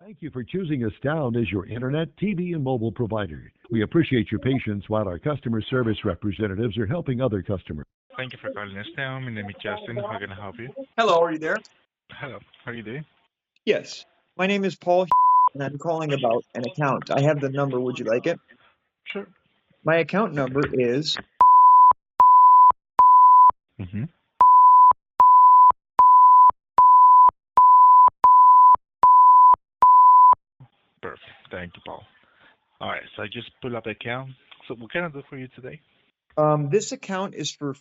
Thank you for choosing us down as your internet, TV, and mobile provider. We appreciate your patience while our customer service representatives are helping other customers. Thank you for calling us down. My name is Justin. How can I help you? Hello, are you there? Hello. How are you doing? Yes. My name is Paul, and I'm calling about an account. I have the number. Would you like it? Sure. My account number is Mm-hmm. Perfect. Thank you, Paul. All right. So I just pull up the account. So what can I do for you today? this account is for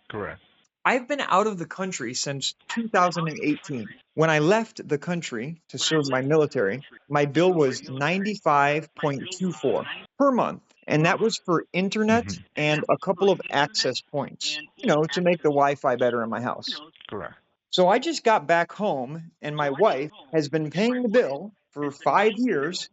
Correct. I've been out of the country since 2018. When I left the country to serve my military, my bill was 95.24 per month, and that was for internet Mm-hmm. and a couple of access points, to make the Wi-Fi better in my house. Correct. So I just got back home, and my wife has been paying the bill for 5 years.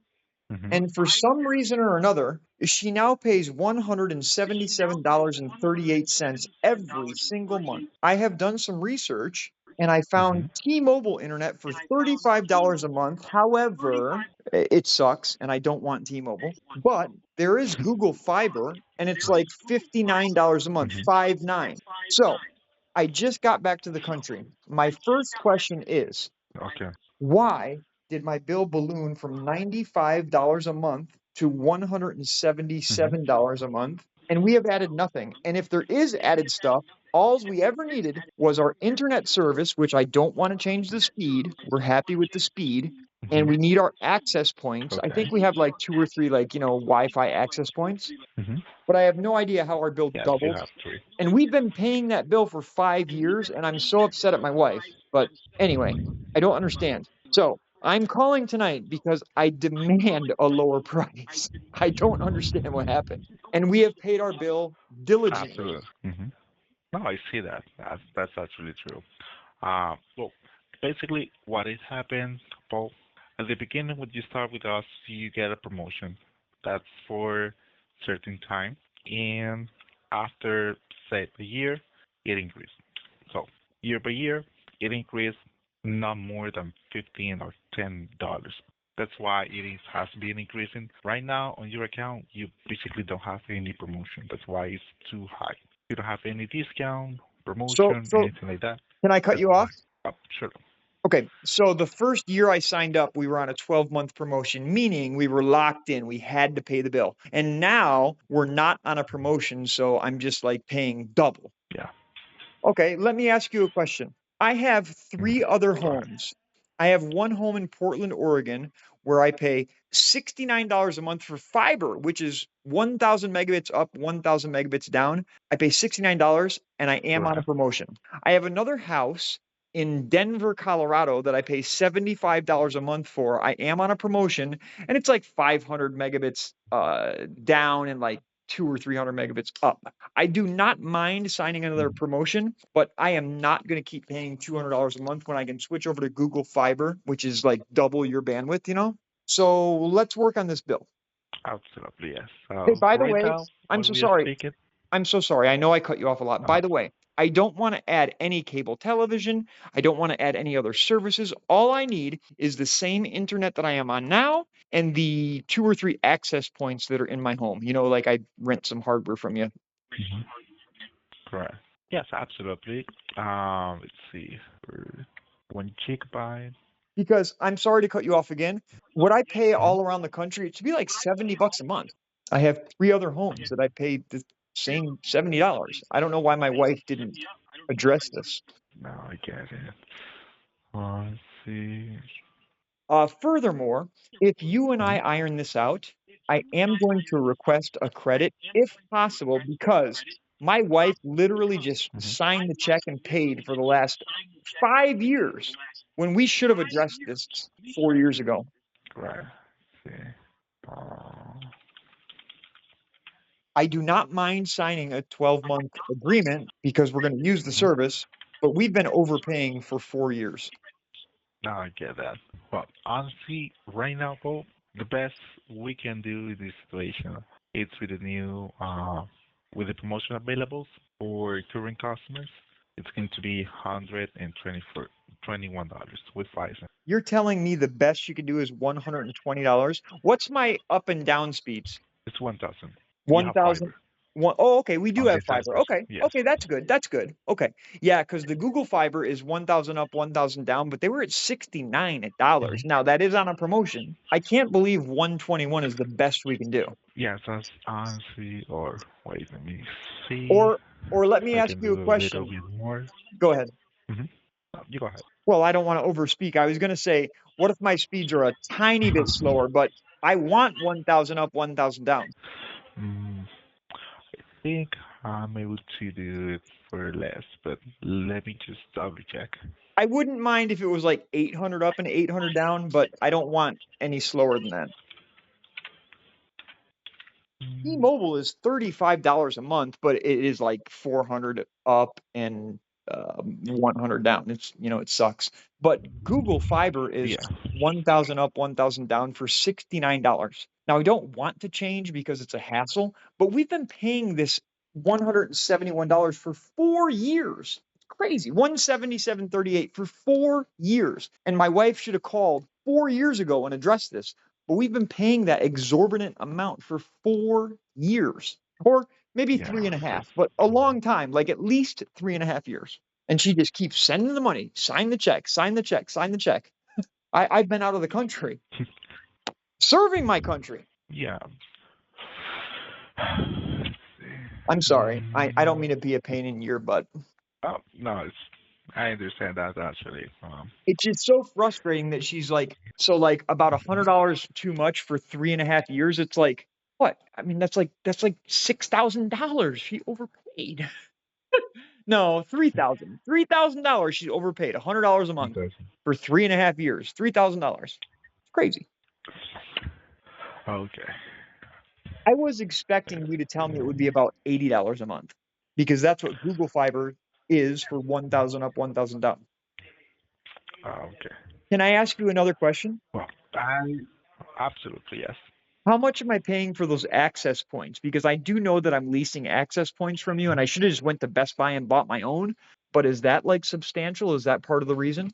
Mm-hmm. And for some reason or another, she now pays $177.38 every single month. I have done some research and I Mm-hmm. found T-Mobile internet for $35 a month. However, it sucks and I don't want T-Mobile. But there is Google Fiber and it's like $59 a month, Mm-hmm. 59. So I just got back to the country. My first question is, Okay. why did my bill balloon from $95 a month to Mm-hmm. $177 a month? And we have added nothing. And if there is added stuff, all we ever needed was our internet service, which I don't want to change the speed. We're happy with the speed. And Mm-hmm. we need our access points. I Okay. think we have like two or three, Wi-Fi access points. Mm-hmm. But I have no idea how our bill Yes, you doubled. have three. And we've been paying that bill for 5 years. And I'm so upset at my wife. But anyway, I don't understand. So I'm calling tonight because I demand a lower price. I don't understand what happened. And we have paid our bill diligently. Absolutely. Mm-hmm. No, I see that. That's actually true. Well, basically, what is happened, Paul? At the beginning, when you start with us, you get a promotion. That's for certain time, and after say a year, it increased. So year by year, it increased not more than $15 or $10. That's why has been increasing. Right now on your account, you basically don't have any promotion. That's why it's too high. You don't have any discount, So, promotion, so anything like that. can I cut That's you why. off? Oh, sure. Okay. So the first year I signed up, we were on a 12-month promotion, meaning we were locked in. We had to pay the bill. And now we're not on a promotion. So I'm just like paying double. Yeah. Okay, let me ask you a question. I have Mhm. three other Go ahead. homes. I have one home in Portland, Oregon, where I pay $69 a month for fiber, which is 1,000 megabits up, 1,000 megabits down. I pay $69 and I am on a Correct. promotion. I have another house in Denver, Colorado that I pay $75 a month for. I am on a promotion and it's like 500 megabits down and like 200 or 300 megabits up. I do not mind signing another Mhm. promotion, but I am not going to keep paying $200 a month when I can switch over to Google Fiber, which is like double your bandwidth. So let's work on this bill. Absolutely, yes. Hey, by the Right way, now, I'm when so we are sorry. speaking, I'm so sorry. I know I cut you off a lot. uh, By the way, I don't want to add any cable television. I don't want to add any other services. All I need is the same internet that I am on now and the two or three access points that are in my home. Like I rent some hardware from you. mhm, correct. Yes, absolutely. Let's see. For 1 gigabyte. Because I'm sorry to cut you off again. What I pay Mhm. all around the country, it should be like $70 a month. I have three other homes that I pay the same $70. I don't know why my wife didn't address this. Now I get it. Let's see. Furthermore, if you and I Mhm. iron this out, I am going to request a credit if possible because my wife literally just Mhm. signed the check and paid for the last 5 years when we should have addressed this 4 years ago. Right. Let's see. Uh, I do not mind signing a 12-month agreement because we're going to use the mhm. service, but we've been overpaying for 4 years. Now I get that. Well, honestly, right now, Paul, the best we can do in this situation is with the new, with the promotion available for current customers. It's going to be $121 with license. You're telling me the best you can do is $120? What's my up and down speeds? It's 1,000. You have 1,000. fiber Oh, okay. We do on have this fiber. aspect. Okay. Yes. Okay. That's good. That's good. Okay. Yeah. Because the Google fiber is 1,000 up, 1,000 down, but they were at $69 dollars. Mhm. Now that is on a promotion. I can't believe 121 is the best we can do. Yes, that's honestly, or wait, let me see Or, or let me if I ask can you a do a little question. bit more. Go ahead. Hmm. You go ahead. Well, I don't want to overspeak. I was going to say, what if my speeds are a tiny bit slower, but I want 1,000 up, 1,000 down? Mm, I think I'm able to do it for less, but let me just double check. I wouldn't mind if it was like 800 up and 800 down, but I don't want any slower than that. Mm, T-Mobile is $35 a month, but it is like 400 up and 100 down. It sucks. But Google Fiber is yeah, 1,000 up, 1,000 down for $69. Now, I don't want to change because it's a hassle, but we've been paying this $171 for 4 years. It's crazy. 177.38 for 4 years. And my wife should have called 4 years ago and addressed this. But we've been paying that exorbitant amount for 4 years, or maybe yeah. three and a That's half, but a long time, like at least 3.5 years. And she just keeps sending the money, sign the check, sign the check, sign the check. I've been out of the country, serving my country. yeah. I'm sorry. I don't Mm, mean to be a pain in your butt. oh no, I understand that actually. It's just so frustrating that she's like, so like about $100 too much for 3.5 years. It's like, what? I mean, that's like $6,000. She overpaid. No, 3,000. $3,000 she's overpaid. $100 a month Because for 3.5 years. $3,000. It's crazy. okay. I was expecting you to tell me it would be about $80 a month because that's what Google Fiber is for 1,000 up, 1,000 down. Okay. Can I ask you another question? Well, I absolutely yes. How much am I paying for those access points? Because I do know that I'm leasing access points from you, and I should have just went to Best Buy and bought my own. But is that like substantial? Is that part of the reason?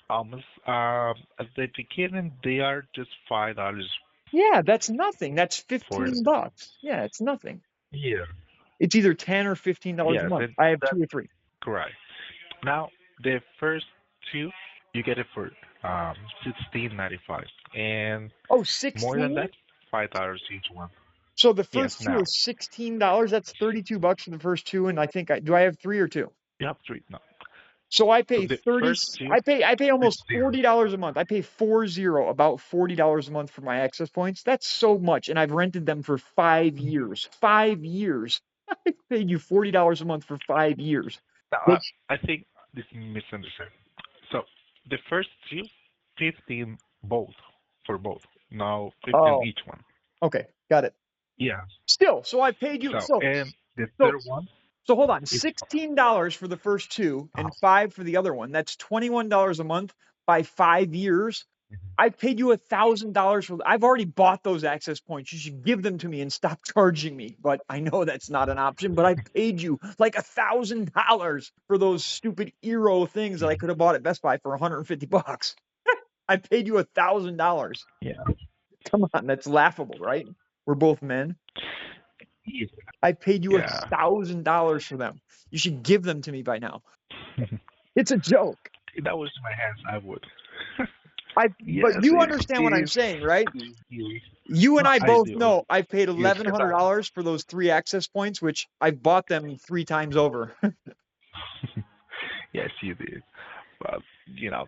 Almost. At the beginning, they are just $5 Yeah, that's nothing. That's for. 15 bucks. Yeah, it's nothing. Yeah. It's either 10 or $15 a Yes, month. and I have two that's or three. correct. Now, the first two, you get it for 16.95, and Oh, more than 16? that, $5 each one. So the Yes. first two Now are $16. That's 32 bucks for the first two, and I think do I have three or two? you have three. No. So I So pay the 30. first two I pay is almost zero. $40 a month. I pay 40, about $40 a month for my access points. That's so much, and I've rented them for 5 years. 5 years. I paid you $40 a month for 5 years. Now, They, I think this is misunderstood. So the first two, 15 both for both. Now 15 oh, each one. okay, got it. Yeah. Still, so I paid you. So and the So third one So hold on, is $16 for the first two uh, and 5 for the other one. That's $21 a month by 5 years. I paid you $1,000 for. I've already bought those access points. You should give them to me and stop charging me. But I know that's not an option. But I paid you like $1,000 for those stupid Eero things that I could have bought at Best Buy for 150 bucks. I paid you $1,000. yeah. Come on, that's laughable, right? We're both men. Yeah. I paid you Yeah. $1,000 for them. You should give them to me by now. It's a joke. If that was in my hands, I would. But Yes, you it understand what I'm is. saying, right? You. You and No, I I both do. know I've paid Yes, because $1,100 for those three access points, which I've bought them 3 times over. yes, you did. But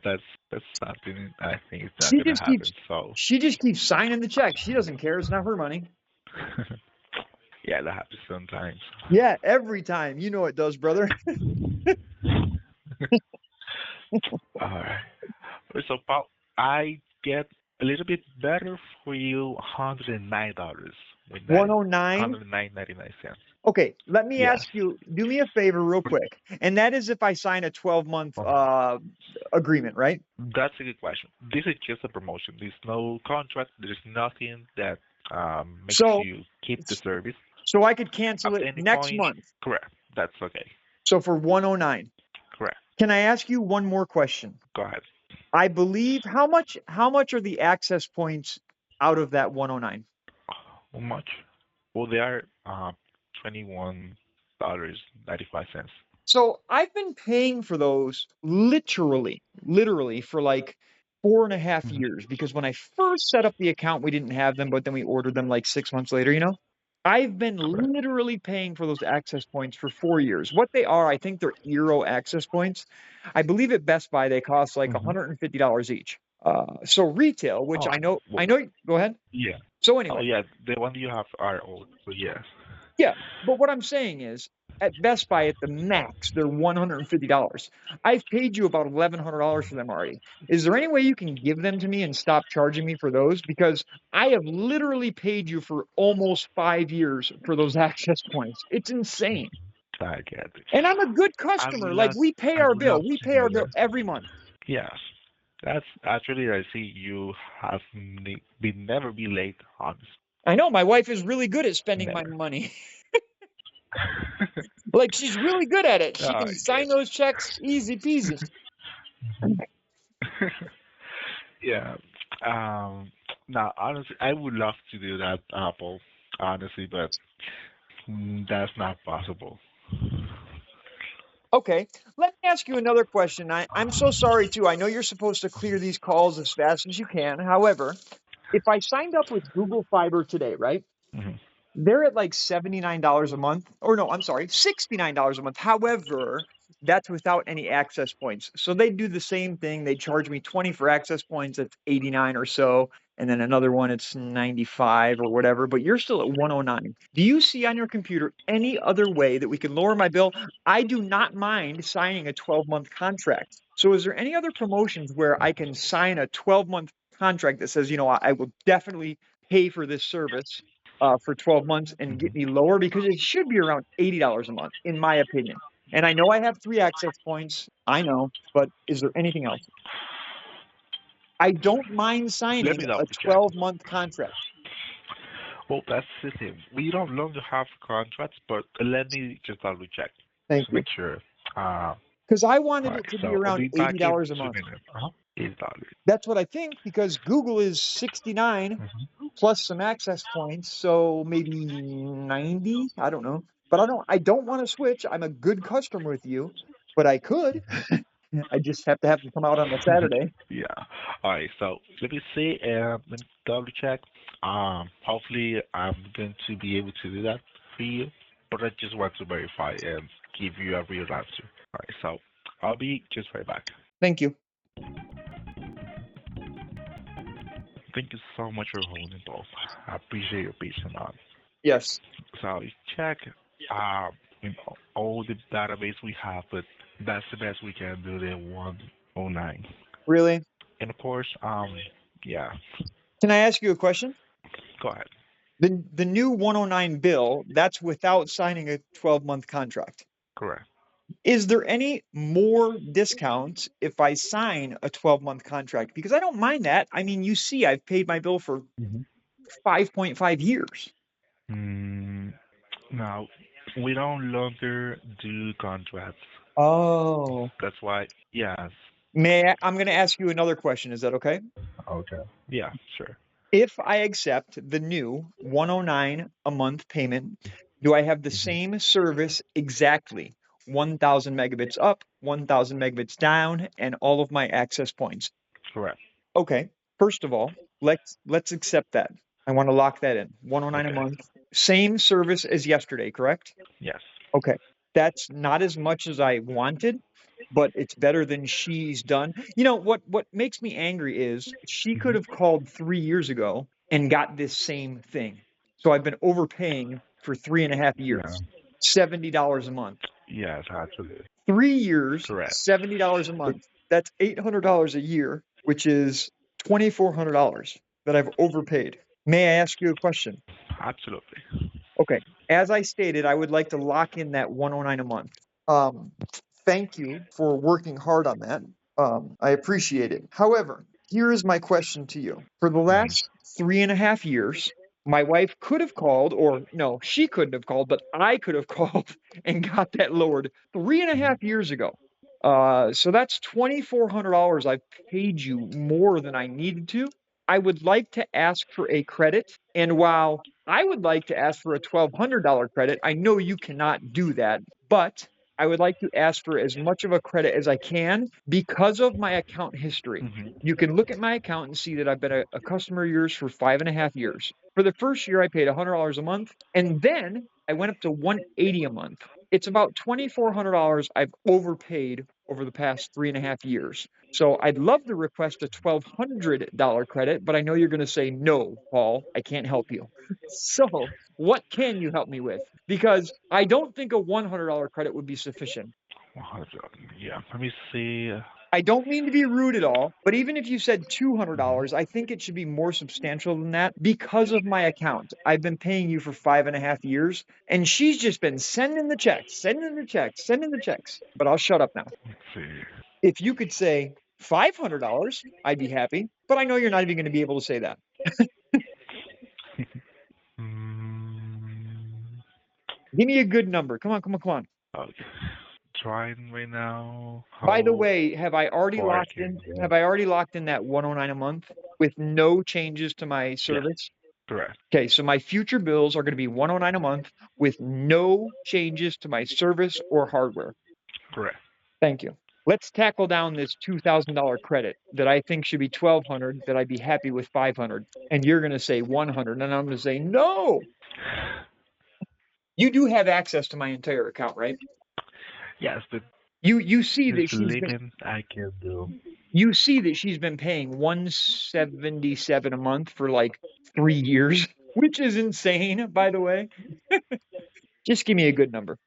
that's something I think it's not She gonna just keeps happen. So she just keeps signing the check. She doesn't care. It's not her money. yeah, that happens sometimes. Yeah, every time. You know it does, brother. All right. So, Paul, I get a little bit better for you, $109 with 109. 109.99 cents. Okay, let me Yes, ask you, do me a favor real quick. And that is if I sign a 12-month agreement, right? that's a good question. This is just a promotion. There's no contract. There's nothing that makes So you keep the service so I could at cancel it any next point. month. Correct. That's okay. So for 109. Correct. Can I ask you one more question? Go ahead. I believe how much are the access points out of that 109? How much? Well, they are $21.95. So I've been paying for those literally for like 4.5 Mm-hmm. years because when I first set up the account, we didn't have them, but then we ordered them like 6 months later, you know? I've been Correct. literally paying for those access points for 4 years. What they are, I think they're Eero access points. I believe at Best Buy they cost like Mm-hmm. $150 each. So retail, which Oh, well, go ahead. yeah. So Oh, anyway, yeah. The one you have are old, but yes. yeah, but what I'm saying is, at Best Buy, at the max, they're $150. I've paid you about $1,100 for them already. Is there any way you can give them to me and stop charging me for those? Because I have literally paid you for almost 5 years for those access points. It's insane. I get it. And I'm a good I customer. would Like love, we pay I our would love bill. We to pay our do bill that. every month. Yes. That's actually, I see you have never be late, honest. I know my wife is really good at spending my Never. money. Like she's really good at it. Oh, She I can sign get those checks easy peasy. it. Yeah. Now, honestly, I would love to do that, Apple, honestly, but that's not possible. Okay, let me ask you another question. I'm so sorry too. I know you're supposed to clear these calls as fast as you can. However, if I signed up with Google Fiber today, right? Hmm. They're at like $79 a month. Or no, I'm sorry, $69 a month. However, that's without any access points. So they do the same thing. They charge me 20 for access points. That's 89 or so. And then another one, it's 95 or whatever. But you're still at 109. Do you see on your computer any other way that we can lower my bill? I do not mind signing a 12-month contract. So is there any other promotions where I can sign a 12-month contract that says, I will definitely pay for this service for 12 months and Hmm. get me lower because it should be around $80 a month, in my opinion. And I know I have 3 access points. I know, but is there anything else? I don't mind Let signing me a double check. 12-month contract. Well, that's the thing. We don't longer have contracts, but let me just double check Thank to you. make sure. Because I All wanted right, it to be so I'll around be back in $80 a 2 month. minutes. $8. That's what I think because Google is 69 Mm-hmm. plus some access points, so maybe 90. I don't know, but I don't want to switch. I'm a good customer with you, but I could. I just have them come out on a Saturday. Yeah. All right. So let me see. Let me double check. Hopefully I'm going to be able to do that for you, but I just want to verify and give you a real answer. All right. So I'll be just right back. Thank you. Thank you so much for holding both. I appreciate your patience on. Yes. So you check all the database we have, but that's the best we can do. The 109, Really? and of course, yeah. Can I ask you a question? Go ahead. The new 109 bill, that's without signing a 12-month contract. Correct. Is there any more discounts if I sign a 12-month contract? Because I don't mind that. I mean, you see, I've paid my bill for Mhm. 5.5 years. Mm, now, we don't longer do contracts. Oh. That's why, yes. I'm going to ask you another question. Is that okay? Okay. Yeah, sure. If I accept the new 109 a month payment, do I have the Mhm. same service exactly? 1000 megabits up, 1000 megabits down, and all of my access points. Correct. Okay. First of all, let's accept that. I want to lock that in. 109 a Okay. month. Same service as yesterday, correct? Yes. Okay. That's not as much as I wanted, but it's better than she's done. What makes me angry is she could Mhm. have called 3 years ago and got this same thing. So I've been overpaying for 3.5 years, Yeah. $70 a month. Yes, actually. 3 years, Correct. $70 a But month. That's $800 a year, which is $2,400 that I've overpaid. May I ask you a question? absolutely. Okay. As I stated, I would like to lock in that 109 a month. Um, Thank you for working hard on that. I appreciate it. However, here is my question to you. For the Hmm. last 3.5 years, My wife could have called, or no, she couldn't have called, but I could have called and got that lowered 3.5 years ago. So that's $2,400 I've paid you more than I needed to. I would like to ask for a credit. And while I would like to ask for a $1,200 credit, I know you cannot do that, but I would like to ask for as much of a credit as I can because of my account history. Mm-hmm. You can look at my account and see that I've been a customer of yours for 5.5 years. For the first year, I paid $100 a month, and then I went up to $180 a month. It's about $2,400 I've overpaid over the past 3.5 years. So I'd love to request a $1,200 credit, but I know you're going to say, no, Paul, I can't help you. So what can you help me with? Because I don't think a $100 credit would be sufficient. 100. Yeah. Let me see. I don't mean to be rude at all, but even if you said Mhm. $200, I think it should be more substantial than that because of my account. I've been paying you for 5.5 years, and she's just been sending the checks, sending the checks, sending the checks. But I'll shut up now. Let's see. If you could say $500, I'd be happy, but I know you're not even going to be able to say that. Mm, Give me a good number. Come on, come on, come on. okay. Trying right now. By the How way, have I already far I locked can in? go? Have I already locked in that 109 a month with no changes to my Yes, service? correct. Okay, so my future bills are going to be 109 a month with no changes to my service or hardware. Correct. Thank you. Let's tackle down this $2,000 credit that I think should be 1,200, that I'd be happy with 500. And you're going to say 100, and I'm going to say no. You do have access to my entire account, right? Yes, but You see there's that a limit I can do. she's been paying 177 a month for like 3 years, which is insane, by the way. Just give me a good number.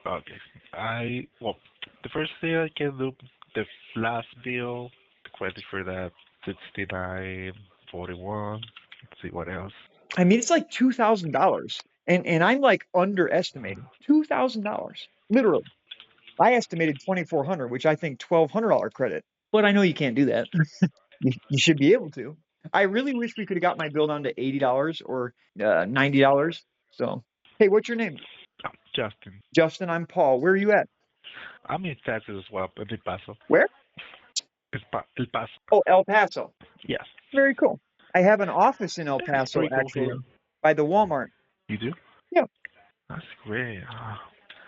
Okay. Well, the first thing I can do, the last bill, the credit for that, 69.41. Let's see what else. I mean, it's like $2,000, and I'm like underestimating $2,000. Literally, I estimated 2,400, which I think $1,200 credit. But I know you can't do that. You should be able to. I really wish we could have got my bill down to $80 or $90. So, hey, what's your name? Oh, Justin. Justin. I'm Paul. Where are you at? I'm in Texas as well, but El Paso. Where? El Paso. Oh, El Paso. Yes. Very cool. I have an office in El It's Paso, pretty cool actually, here. by the Walmart. You do? Yeah, That's great.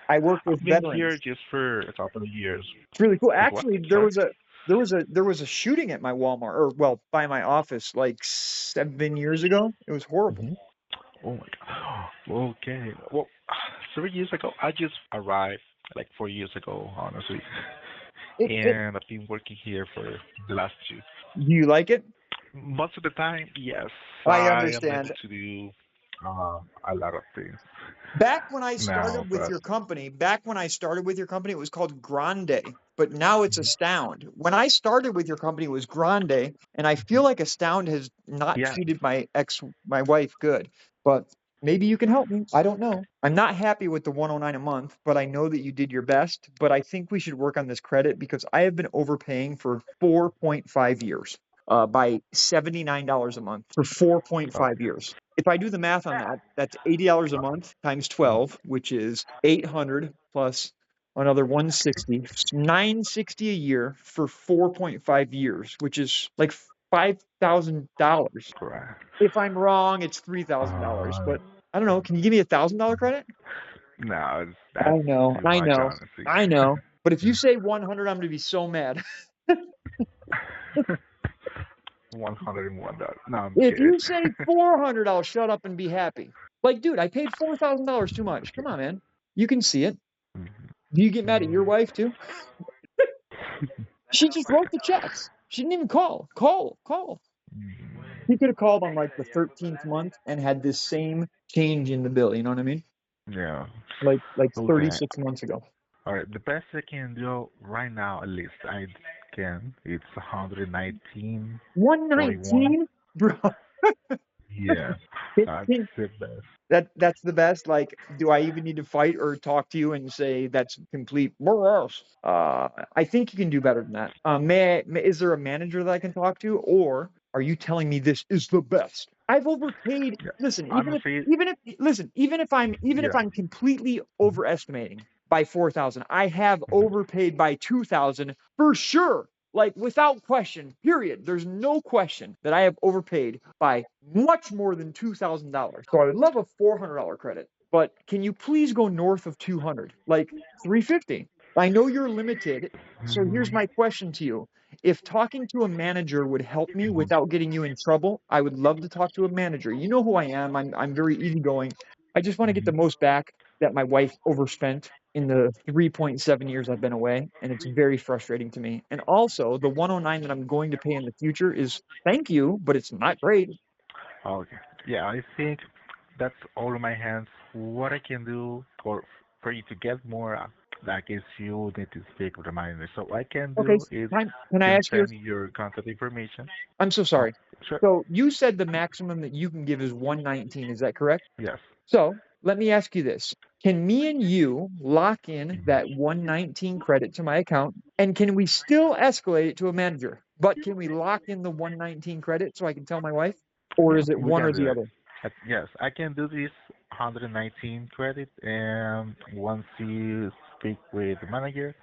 I work with I've been here veterans. just for a couple of years. It's really cool. With what? Actually, Sorry? there was a shooting at my Walmart, or well, by my office like 7 years ago. It was horrible. Hmm. Oh my God. Okay. Well, 3 years ago, I just arrived like 4 years ago, honestly. It And I've been working here for the last two. Do you like it? Most of the time, yes, I I am able understand. to do a lot of things now, but Back when I started with your company, it was called Grande, but now it's mhm, Astound. When I started with your company, it was Grande, and I feel like Astound has not yeah, treated my wife good. But maybe you can help me. I don't know. I'm not happy with the 109 a month, but I know that you did your best. But I think we should work on this credit because I have been overpaying for 4.5 years, by $79 a month for 4.5 okay. years. If I do the math on that, that's $80 a month times 12, which is 800 plus another 160, 960 a year for 4.5 years, which is like $5,000. Correct. If I'm wrong, it's $3,000, Uh, but I don't know. Can you give me $1,000 credit? no, I that's know, too I much, know, honestly. I know. But if you say 100, I'm going to be so mad. $101. No, I'm If kidding. you say 400, I'll shut up and be happy. Like, dude, I paid $4,000 too much. Come on, man. You can see it. Mhm. Do you get mad at your Mm. wife too? She just wrote the checks. She didn't even call. Call. Mhm. He could have called on like the 13th month and had this same change in the bill. You know what I mean? Yeah. Like Okay. 36 months ago. All right. The best I can do right now, at least I can. It's 119.41. 119, bro. Yeah, Can, that's can, the best. that's the best. Like, do I even need to fight or talk to you and say that's complete BS? I think you can do better than that. Is there a manager that I can talk to, or are you telling me this is the best? I've overpaid. Yeah. Listen, Honestly, even if yeah. I'm completely overestimating by 4,000, I have overpaid by 2,000 for sure. Like without question, period. There's no question that I have overpaid by much more than $2,000. So I would love a $400 credit, but can you please go north of 200, like 350? I know you're limited. So here's my question to you. If talking to a manager would help me without getting you in trouble, I would love to talk to a manager. You know who I am. I'm very easygoing. I just want to get the most back that my wife overspent in the 3.7 years I've been away, and it's very frustrating to me. And also, the 109 that I'm going to pay in the future is thank you, but it's not great. Okay. Yeah, I think that's all in my hands. What I can do for you to get more, I guess you need to speak with the manager. So what I can Okay, do is can I can ask you? send you your contact information. I'm so Oh, sorry. sure. So you said the maximum that you can give is 119. Is that correct? Yes. So let me ask you this. Can me and you lock in that 119 credit to my account? And can we still escalate it to a manager? But can we lock in the 119 credit so I can tell my wife? Or Yeah, is it we one or can do the it. other? Yes, I can do this 119 credit, and once you speak with the manager,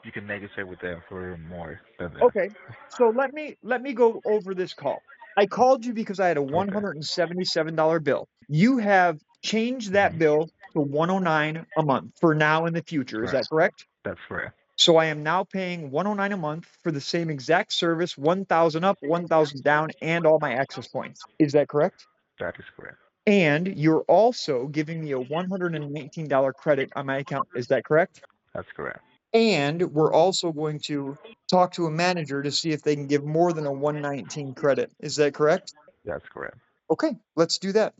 you can negotiate with them for more than that. Okay. So let me go over this call. I called you because I had a Okay. $177 bill. You have changed that Mhm. bill to 109 a month for now in the future. Is that Correct. correct? That's correct. So I am now paying 109 a month for the same exact service, 1,000 up, 1,000 down, and all my access points. Is that correct? That is correct. And you're also giving me a $119 credit on my account. Is that correct? That's correct. And we're also going to talk to a manager to see if they can give more than a 119 credit. Is that correct? That's correct. Okay, let's do that.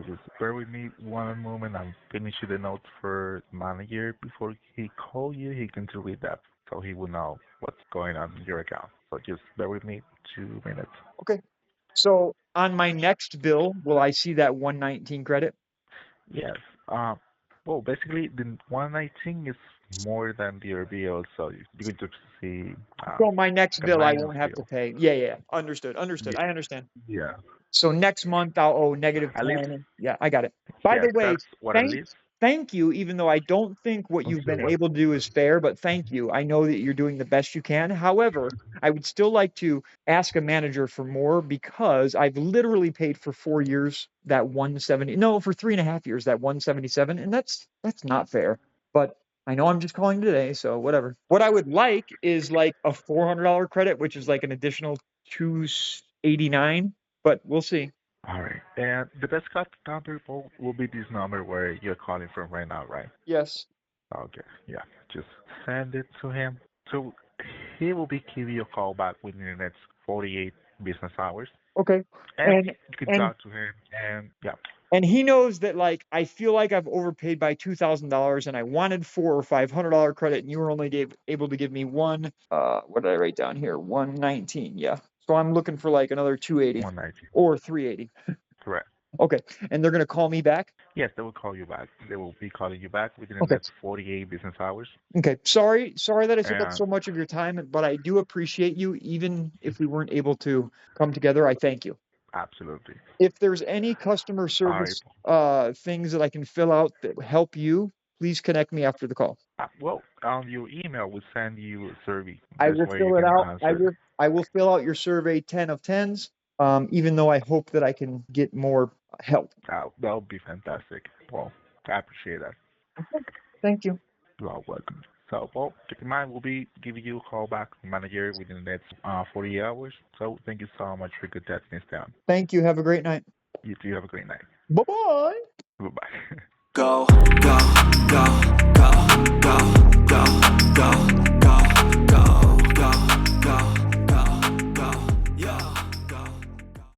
Just bear with me one moment. I'm finishing the notes for the manager. Before he call you, he can to read that, so he will know what's going on in your account. So just bear with me 2 minutes. Okay. So on my next bill, will I see that 119 credit? Yes. Uh, well, basically, the 119 is more than the bill, so you're going to see So my next the bill, I minus won't have to bill. pay. Yeah, yeah. Understood. Understood. Yeah. I understand. Yeah. So next month I'll owe negative At least, 10. Yeah, I got it. By yes, the way, that's what at thank least. thank you, even though I don't think what I'm you've sure been what. able to do is fair, but thank you. I know that you're doing the best you can. However, I would still like to ask a manager for more because I've literally paid for 4 years that 170. No, for 3.5 years that 177, and that's not fair. But I know I'm just calling today, so whatever. What I would like is like a $400 credit, which is like an additional 289, but we'll see. All right. And the best contact number will be this number where you're calling from right now, right? Yes. Okay. Yeah. Just send it to him. So he will be giving you a call back within the next 48 business hours. Okay. And And you can and talk to him. And yeah, and he knows that like I feel like I've overpaid by $2,000 and I wanted $400 or $500 credit and you were only able to give me one. What did I write down here? 119. Yeah. So I'm looking for like another 280 190. or 380. Correct. Okay. And they're gonna call me back. Yes, they will call you back. They will be calling you back within the Okay. next 48 business hours. Okay. Sorry that I took up And so much of your time, but I do appreciate you. Even if we weren't able to come together, I thank you. absolutely. If there's any customer All right. service things that I can fill out that help you, please connect me after the call. Well, on your email, we'll send you a survey. I That's will where you fill it can out. answer. I will fill out your survey 10 of 10s, even though I hope that I can get more help. That would be fantastic. Well, I appreciate that. Okay. Thank you. You are welcome. So, well, keep in mind, we'll be giving you a call back, manager, within the next 48 hours. So, thank you so much for getting this down. Thank you. Have a great night. You too have a great night. Bye bye. Goodbye. Go.